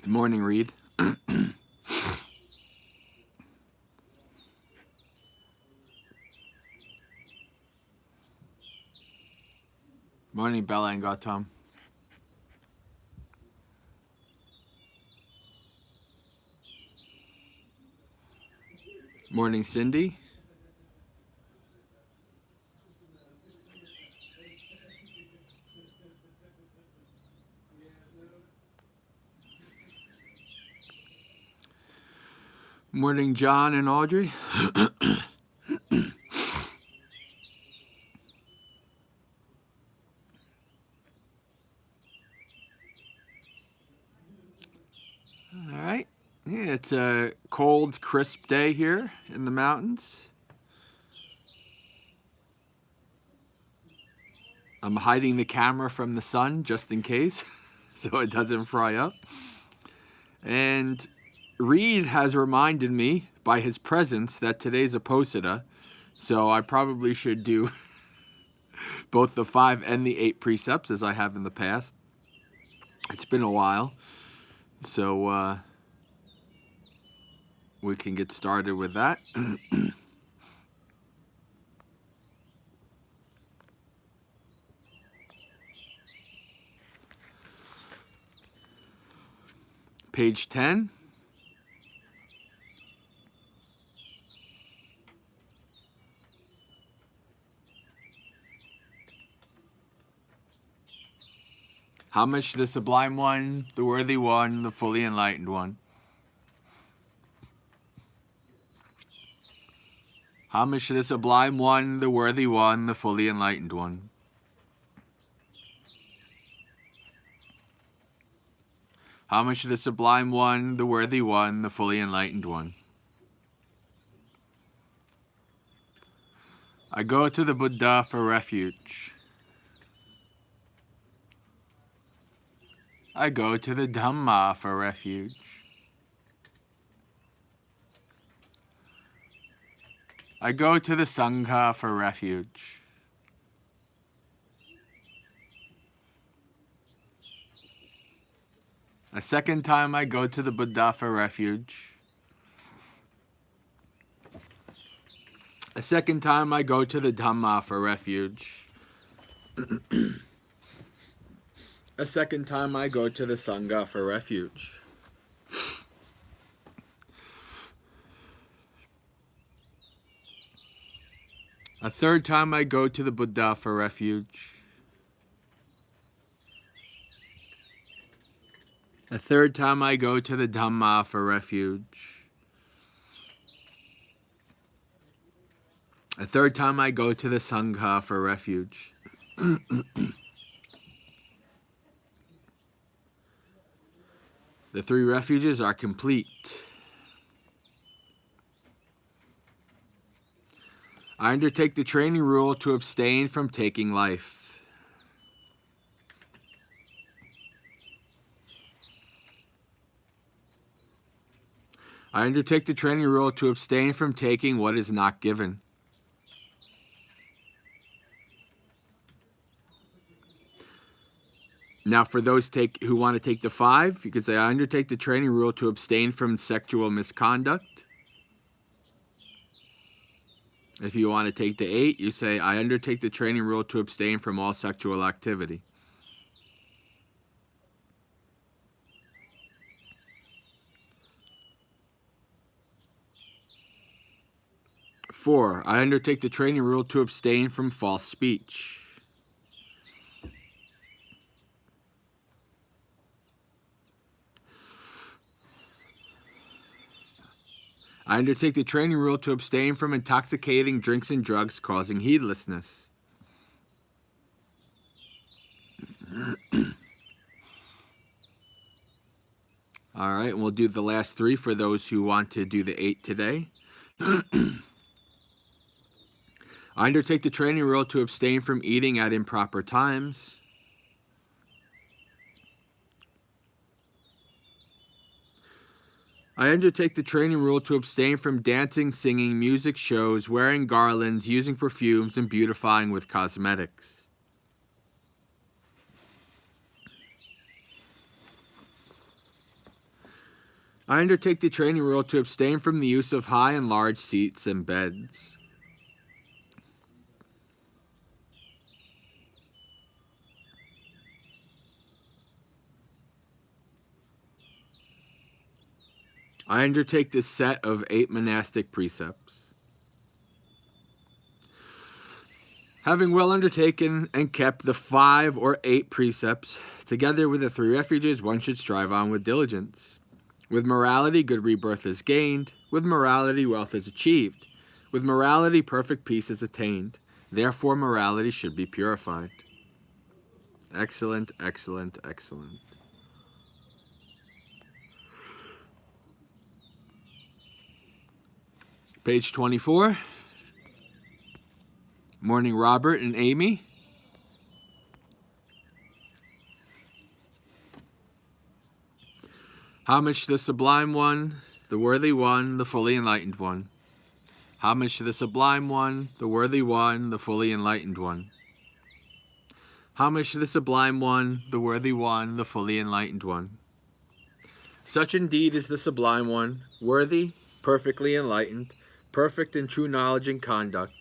Good morning, Reed. Morning, Bella and Gautam. Morning, Cindy. Morning, John and Audrey. All right. Yeah, it's a cold, crisp day here in the mountains. I'm hiding the camera from the sun just in case, so it doesn't fry up. And Reed has reminded me by his presence that today's a Posada, so I probably should do both the 5 and the 8 precepts as I have in the past. It's been a while, so we can get started with that. Page 10. Homage to the Sublime One, the Worthy One, the Fully Enlightened One. Homage to the Sublime One, the Worthy One, the Fully Enlightened One. Homage to the Sublime One, the Worthy One, the Fully Enlightened One. I go to the Buddha for refuge. I go to the Dhamma for refuge. I go to the Sangha for refuge. A second time I go to the Buddha for refuge. A second time I go to the Dhamma for refuge. A second time I go to the Sangha for refuge. A third time I go to the Buddha for refuge. A third time I go to the Dhamma for refuge. A third time I go to the Sangha for refuge. The 3 refuges are complete. I undertake the training rule to abstain from taking life. I undertake the training rule to abstain from taking what is not given. Now, for those who want to take the 5, you could say, I undertake the training rule to abstain from sexual misconduct. If you want to take the 8, you say, I undertake the training rule to abstain from all sexual activity. Four, I undertake the training rule to abstain from false speech. I undertake the training rule to abstain from intoxicating drinks and drugs causing heedlessness. All right, and we'll do the last 3 for those who want to do the 8 today. I undertake the training rule to abstain from eating at improper times. I undertake the training rule to abstain from dancing, singing, music shows, wearing garlands, using perfumes, and beautifying with cosmetics. I undertake the training rule to abstain from the use of high and large seats and beds. I undertake this set of 8 monastic precepts. Having well undertaken and kept the 5 or 8 precepts, together with the 3 refuges, one should strive on with diligence. With morality, good rebirth is gained. With morality, wealth is achieved. With morality, perfect peace is attained. Therefore, morality should be purified. Excellent, excellent, excellent. Page 24. Morning, Robert and Amy. Homage to the Sublime One, the Worthy One, the Fully Enlightened One. Homage to the Sublime One, the Worthy One, the Fully Enlightened One. Homage to the Sublime One, the Worthy One, the Fully Enlightened One. Such indeed is the Sublime One, worthy, perfectly enlightened, perfect in true knowledge and conduct,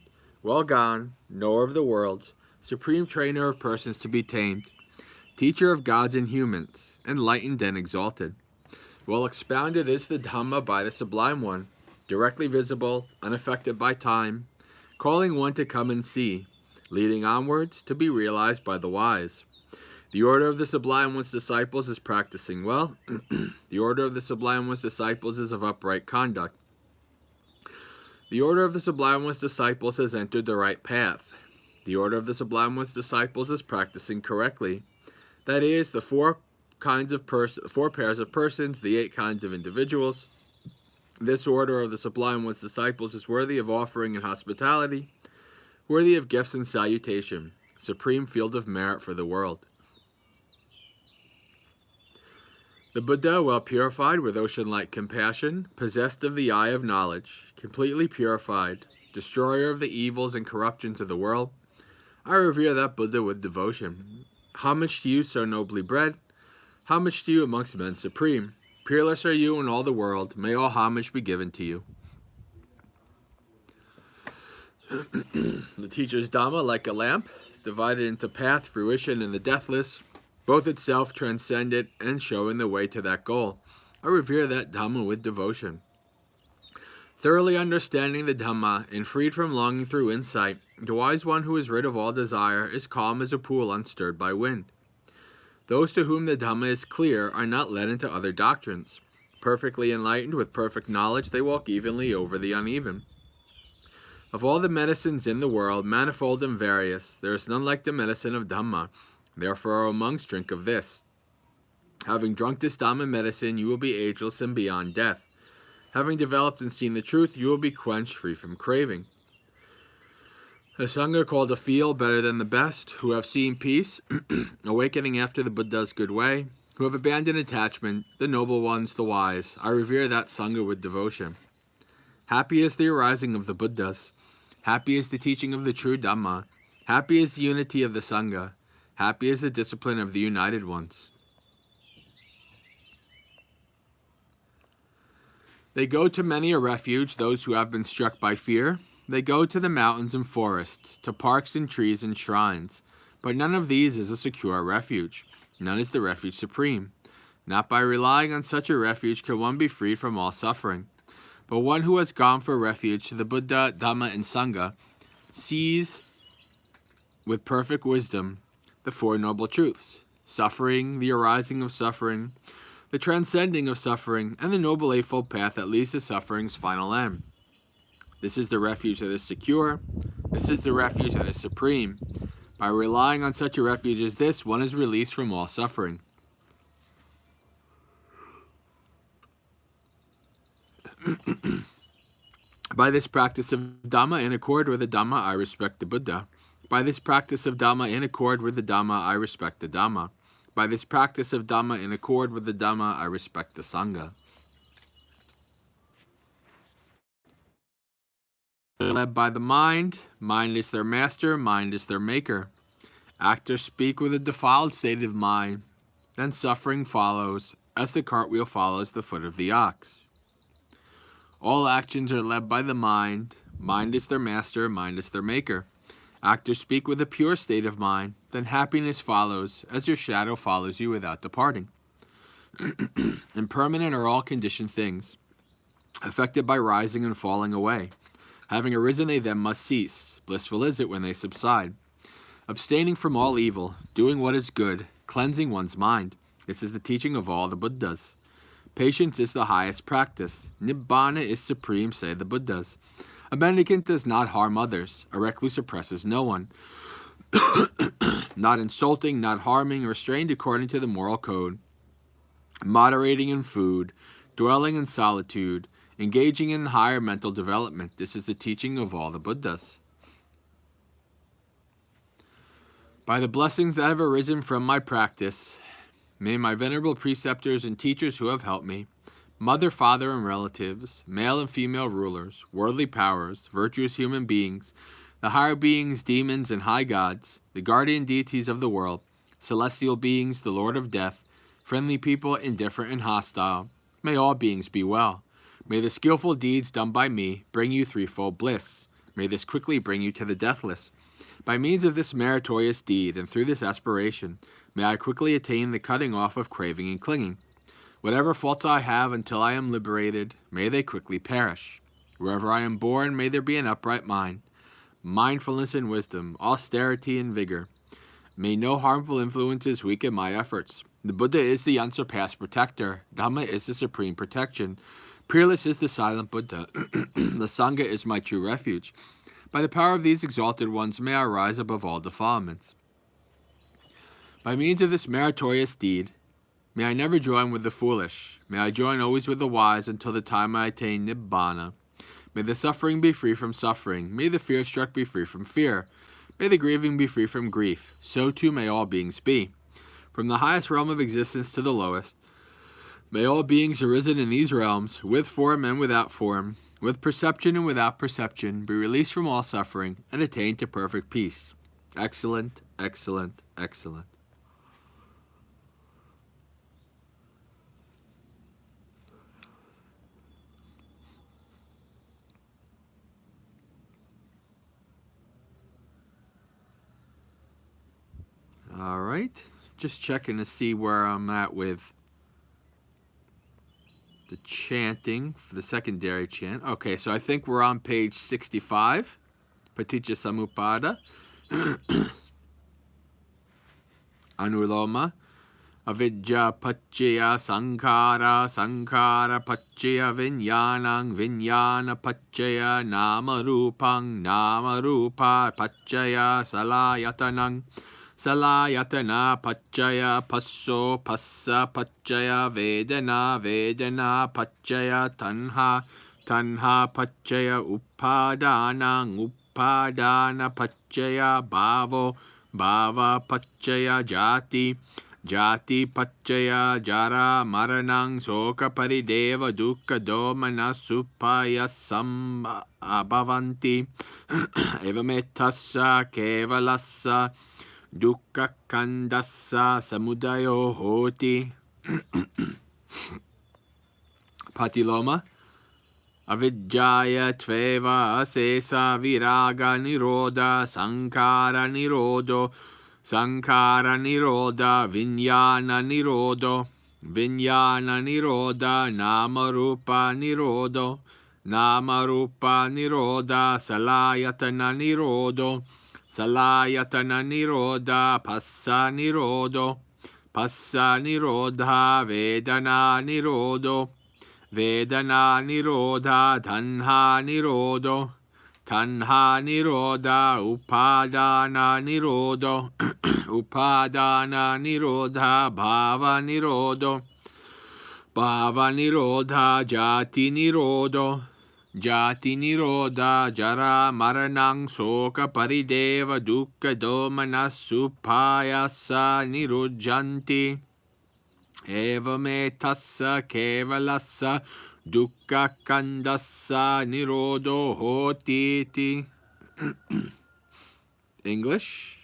well gone, knower of the worlds, supreme trainer of persons to be tamed, teacher of gods and humans, enlightened and exalted. Well expounded is the Dhamma by the Sublime One, directly visible, unaffected by time, calling one to come and see, leading onwards to be realized by the wise. The order of the Sublime One's disciples is practicing well. The order of the Sublime One's disciples is of upright conduct. The order of the Sublime One's disciples has entered the right path. The order of the Sublime One's disciples is practicing correctly. That is, the 4 pairs of persons, the 8 kinds of individuals. This order of the Sublime One's disciples is worthy of offering and hospitality, worthy of gifts and salutation, supreme field of merit for the world. The Buddha, well purified with ocean-like compassion, possessed of the eye of knowledge, completely purified, destroyer of the evils and corruptions of the world, I revere that Buddha with devotion. Homage to you, so nobly bred. Homage to you amongst men supreme. Peerless are you in all the world. May all homage be given to you. The teacher's Dhamma, like a lamp, divided into path, fruition, and the deathless, both itself transcendent and showing the way to that goal. I revere that Dhamma with devotion. Thoroughly understanding the Dhamma and freed from longing through insight, the wise one who is rid of all desire is calm as a pool unstirred by wind. Those to whom the Dhamma is clear are not led into other doctrines. Perfectly enlightened with perfect knowledge, they walk evenly over the uneven. Of all the medicines in the world, manifold and various, there is none like the medicine of Dhamma. Therefore, O monks, drink of this. Having drunk this Dhamma medicine, you will be ageless and beyond death. Having developed and seen the truth, you will be quenched, free from craving. The Sangha called a field better than the best, who have seen peace, awakening after the Buddha's good way, who have abandoned attachment, the noble ones, the wise. I revere that Sangha with devotion. Happy is the arising of the Buddhas. Happy is the teaching of the true Dhamma. Happy is the unity of the Sangha. Happy is the discipline of the united ones. They go to many a refuge, those who have been struck by fear. They go to the mountains and forests, to parks and trees and shrines. But none of these is a secure refuge. None is the refuge supreme. Not by relying on such a refuge can one be freed from all suffering. But one who has gone for refuge to the Buddha, Dhamma, and Sangha sees with perfect wisdom the 4 noble truths: suffering, the arising of suffering, the transcending of suffering, and the noble Eightfold Path that leads to suffering's final end. This is the refuge that is secure. This is the refuge that is supreme. By relying on such a refuge as this, one is released from all suffering. By this practice of Dhamma in accord with the Dhamma, I respect the Buddha. By this practice of Dhamma in accord with the Dhamma, I respect the Dhamma. By this practice of Dhamma in accord with the Dhamma, I respect the Sangha. Led by the mind is their master, mind is their maker. Actors speak with a defiled state of mind, then suffering follows, as the cartwheel follows the foot of the ox. All actions are led by the mind. Mind is their master, mind is their maker. Actors speak with a pure state of mind, then happiness follows, as your shadow follows you without departing. Impermanent are all conditioned things, affected by rising and falling away. Having arisen, they then must cease. Blissful is it when they subside. Abstaining from all evil, doing what is good, cleansing one's mind. This is the teaching of all the Buddhas. Patience is the highest practice. Nibbana is supreme, say the Buddhas. A mendicant does not harm others. A recluse oppresses no one. Not insulting, not harming, restrained according to the moral code. Moderating in food, dwelling in solitude, engaging in higher mental development. This is the teaching of all the Buddhas. By the blessings that have arisen from my practice, may my venerable preceptors and teachers who have helped me, mother, father, and relatives, male and female rulers, worldly powers, virtuous human beings, the higher beings, demons, and high gods, the guardian deities of the world, celestial beings, the Lord of death, friendly people, indifferent and hostile, may all beings be well. May the skillful deeds done by me bring you threefold bliss. May this quickly bring you to the deathless. By means of this meritorious deed and through this aspiration, may I quickly attain the cutting off of craving and clinging. Whatever faults I have until I am liberated, may they quickly perish. Wherever I am born, may there be an upright mind, mindfulness and wisdom, austerity and vigor. May no harmful influences weaken my efforts. The Buddha is the unsurpassed protector. Dhamma is the supreme protection. Peerless is the silent Buddha. The Sangha is my true refuge. By the power of these exalted ones, may I rise above all defilements. By means of this meritorious deed, may I never join with the foolish. May I join always with the wise until the time I attain Nibbana. May the suffering be free from suffering. May the fear-struck be free from fear. May the grieving be free from grief. So too may all beings be. From the highest realm of existence to the lowest, may all beings arisen in these realms, with form and without form, with perception and without perception, be released from all suffering and attain to perfect peace. Excellent, excellent, excellent. All right, just checking to see where I'm at with the chanting for the secondary chant. Okay, so I think we're on page 65, Paticca Samuppada. Anuloma. Avidya paccaya sankhara, sankhara paccaya vinyanang, vinyana paccaya nama rupang, nama rupa paccaya salayatanang, salayatana paccaya passo, passa paccaya vedana, vedana paccaya tanha, tanha paccaya upadanang, upadana paccaya bhavo, bhava paccaya jati, jati paccaya jara maranang soka parideva dukkha domana supaya sambhavanti evametassa kevalassa dukkha kandassa samudayo hoti. Patiloma. Avidyaya tveva asesa viraga niroda sankara nirodo, sankara niroda vinyana nirodo, vinyana niroda namarupa nirodo, namarupa niroda salayatana nirodo, salayatana niroda passa nirodo, passa nirodha vedana nirodo, vedana nirodha tanha nirodo, tanha nirodha upadana nirodo, upadana nirodha bhava nirodo, bhava nirodha jati nirodo, jati nirodha jara maranang soka parideva dukkha domana supayasa nirujjanti. Evametassa kevalassa dukkha kandassa nirodo hotiti. English.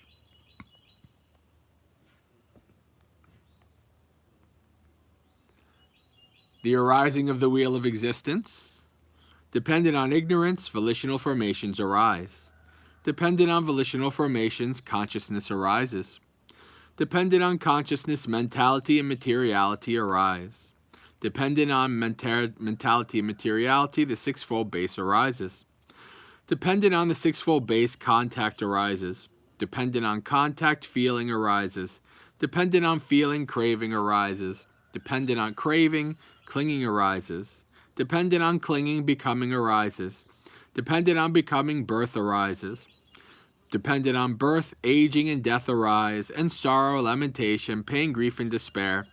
the arising of the wheel of existence. Dependent on ignorance, volitional formations arise. Dependent on volitional formations, consciousness arises. Dependent on consciousness, mentality and materiality arise. Dependent on mentality and materiality, the sixfold base arises. Dependent on the sixfold base, contact arises. Dependent on contact, feeling arises. Dependent on feeling, craving arises. Dependent on craving, clinging arises. Dependent on clinging, becoming arises. Dependent on becoming, birth arises. Dependent on birth, aging and death arise, and sorrow, lamentation, pain, grief, and despair.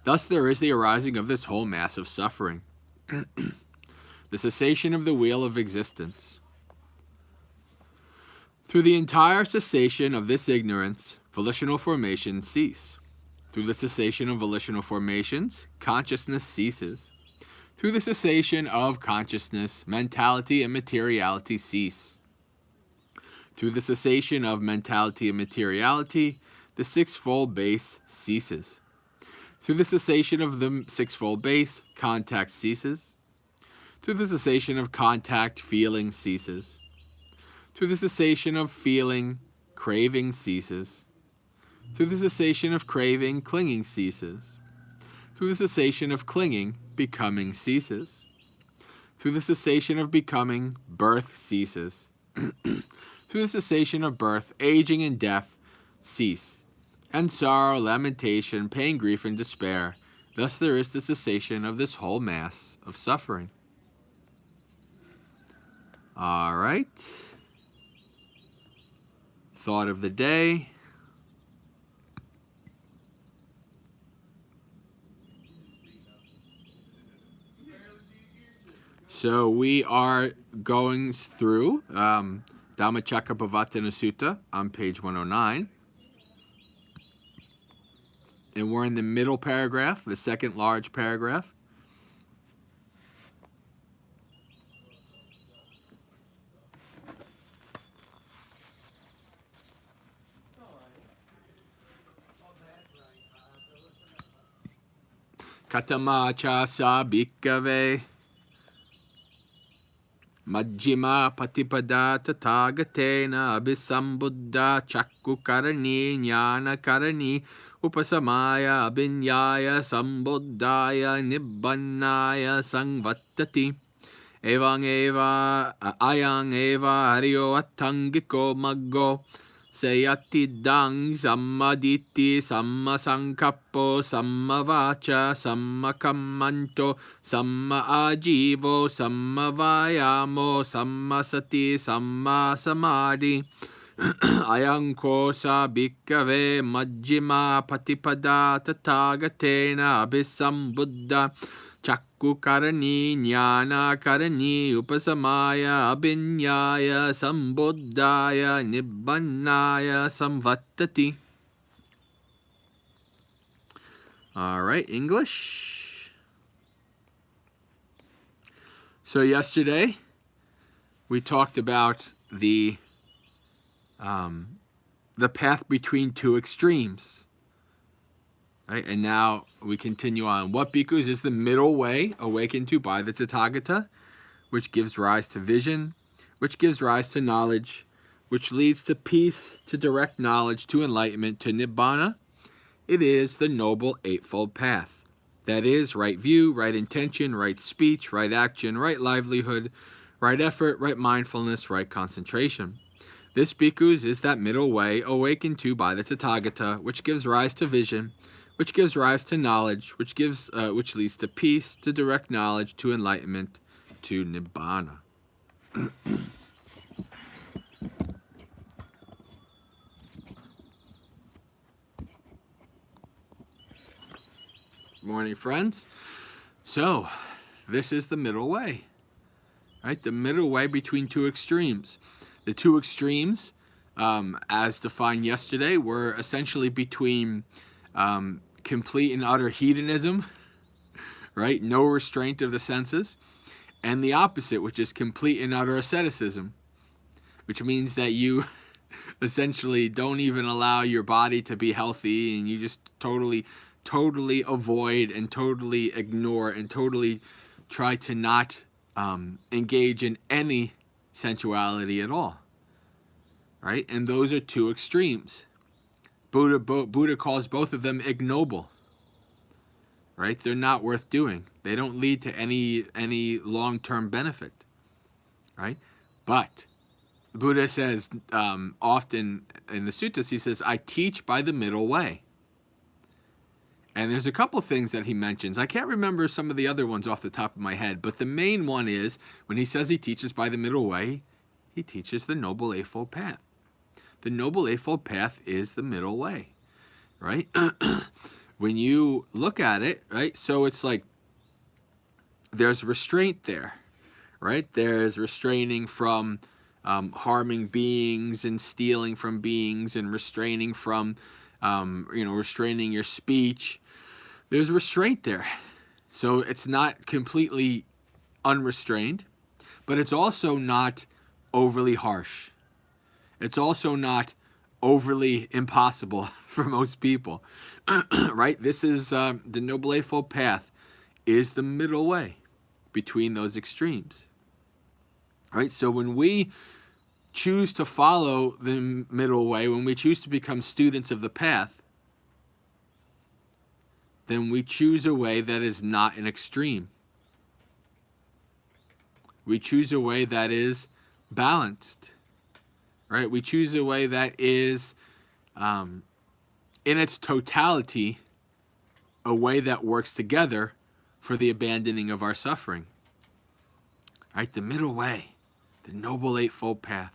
Thus there is the arising of this whole mass of suffering. The cessation of the wheel of existence. Through the entire cessation of this ignorance, volitional formations cease. Through the cessation of volitional formations, consciousness ceases. Through the cessation of consciousness, mentality and materiality cease. Through the cessation of mentality and materiality, the sixfold base ceases. Through the cessation of the sixfold base, contact ceases. Through the cessation of contact, feeling ceases. Through the cessation of feeling, craving ceases. Through the cessation of craving, clinging ceases. Through the cessation of clinging, becoming ceases. Through the cessation of becoming, birth ceases. Through the cessation of birth, aging and death cease, and sorrow, lamentation, pain, grief, and despair. Thus there is the cessation of this whole mass of suffering. All right. Thought of the day. So we are going through Dhammacakkappavattana Sutta on page 109. And we're in the middle paragraph, the second large paragraph. Katamacha sa bhikkave Majjhima patipada tathagatena abhisambuddha chakku karani jnana karani upasamaya abhinyaya sambuddhaya nibbannaya sangvattati evang eva ayang eva hariyo attangiko maggo Sayatidang sammaditi sammasankappo sammavacha sammakammanto sammaajivo sammavayamo sammasati sammasamadhi Ayanko sa bhikkave majjhima patipada tathagatena abhisambuddha Chakku karani jnana karani upasamaya abhinyaya sambuddhaya nibbannaya samvattati. All right, English. So yesterday we talked about the path between two extremes. Right, and now we continue on. What bhikkhus is the middle way awakened to by the Tathagata, which gives rise to vision, which gives rise to knowledge, which leads to peace, to direct knowledge, to enlightenment, to nibbana? It is the Noble Eightfold Path. That is, right view, right intention, right speech, right action, right livelihood, right effort, right mindfulness, right concentration. This bhikkhus is that middle way awakened to by the Tathagata, which gives rise to vision, which gives rise to knowledge, which leads to peace, to direct knowledge, to enlightenment, to nibbana. Morning, friends. So, this is the middle way, right? The middle way between two extremes. The two extremes, as defined yesterday, were essentially between complete and utter hedonism, right? No restraint of the senses. And the opposite, which is complete and utter asceticism, which means that you essentially don't even allow your body to be healthy, and you just totally totally avoid and totally ignore and totally try to not engage in any sensuality at all, right? And those are two extremes. Buddha calls both of them ignoble, right? They're not worth doing. They don't lead to any long-term benefit, right? But the Buddha says often in the suttas, he says, I teach by the middle way. And there's a couple things that he mentions. I can't remember some of the other ones off the top of my head, but the main one is when he says he teaches by the middle way, he teaches the Noble Eightfold Path. The Noble Eightfold Path is the middle way, right? When you look at it, right, so it's like there's restraint there, right? There's restraining from harming beings and stealing from beings and restraining from, restraining your speech. There's restraint there. So it's not completely unrestrained, but it's also not overly harsh. It's also not overly impossible for most people, right? This is the Noble Eightfold Path is the middle way between those extremes, right? So when we choose to follow the middle way, when we choose to become students of the path, then we choose a way that is not an extreme. We choose a way that is balanced, right? We choose a way that is, in its totality, a way that works together for the abandoning of our suffering, right? The middle way, the Noble Eightfold Path.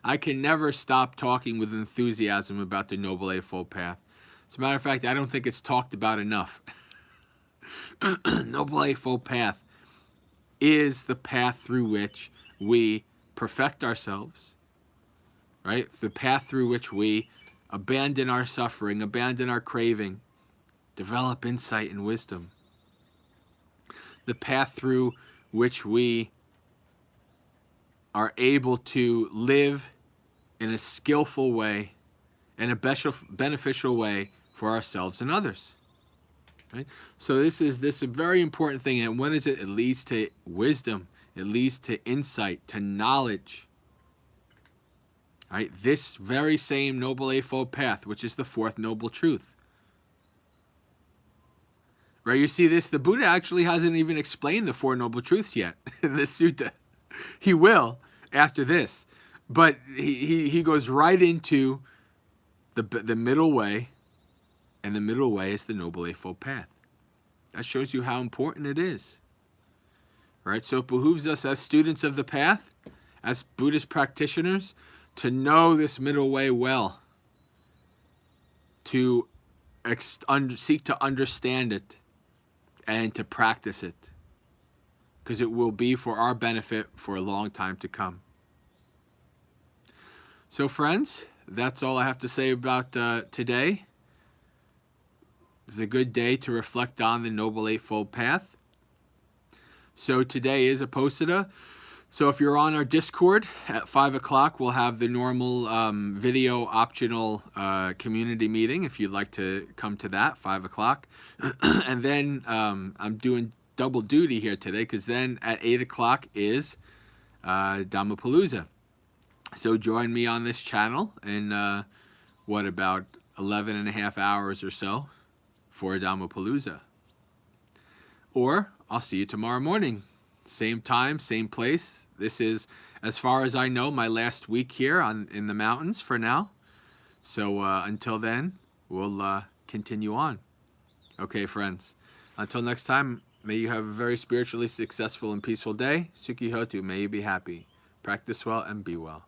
I can never stop talking with enthusiasm about the Noble Eightfold Path. As a matter of fact, I don't think it's talked about enough. Noble Eightfold Path is the path through which we perfect ourselves, right? The path through which we abandon our suffering, abandon our craving, develop insight and wisdom. The path through which we are able to live in a skillful way and a beneficial way for ourselves and others. Right? So this is a very important thing. And what is it? It leads to wisdom. It leads to insight, to knowledge. Right? This very same Noble Eightfold Path, which is the fourth noble truth. Right? You see this, the Buddha actually hasn't even explained the Four Noble Truths yet in this sutta. He will after this. But he goes right into the middle way, and the middle way is the Noble Eightfold Path. That shows you how important it is. Right? So it behooves us as students of the path, as Buddhist practitioners, to know this middle way well, to seek to understand it, and to practice it, because it will be for our benefit for a long time to come. So friends, that's all I have to say about today. It's a good day to reflect on the Noble Eightfold Path. So today is a posita. So if you're on our Discord at 5 o'clock, we'll have the normal video optional community meeting if you'd like to come to that, 5 o'clock. And then I'm doing double duty here today, because then at 8 o'clock is Dhammapalooza. So join me on this channel in, about 11 and a half hours or so for Dhammapalooza. Or I'll see you tomorrow morning. Same time, same place. This is, as far as I know, my last week here in the mountains for now. So until then, we'll continue on. Okay, friends. Until next time, may you have a very spiritually successful and peaceful day. Sukhi Hotu, may you be happy. Practice well and be well.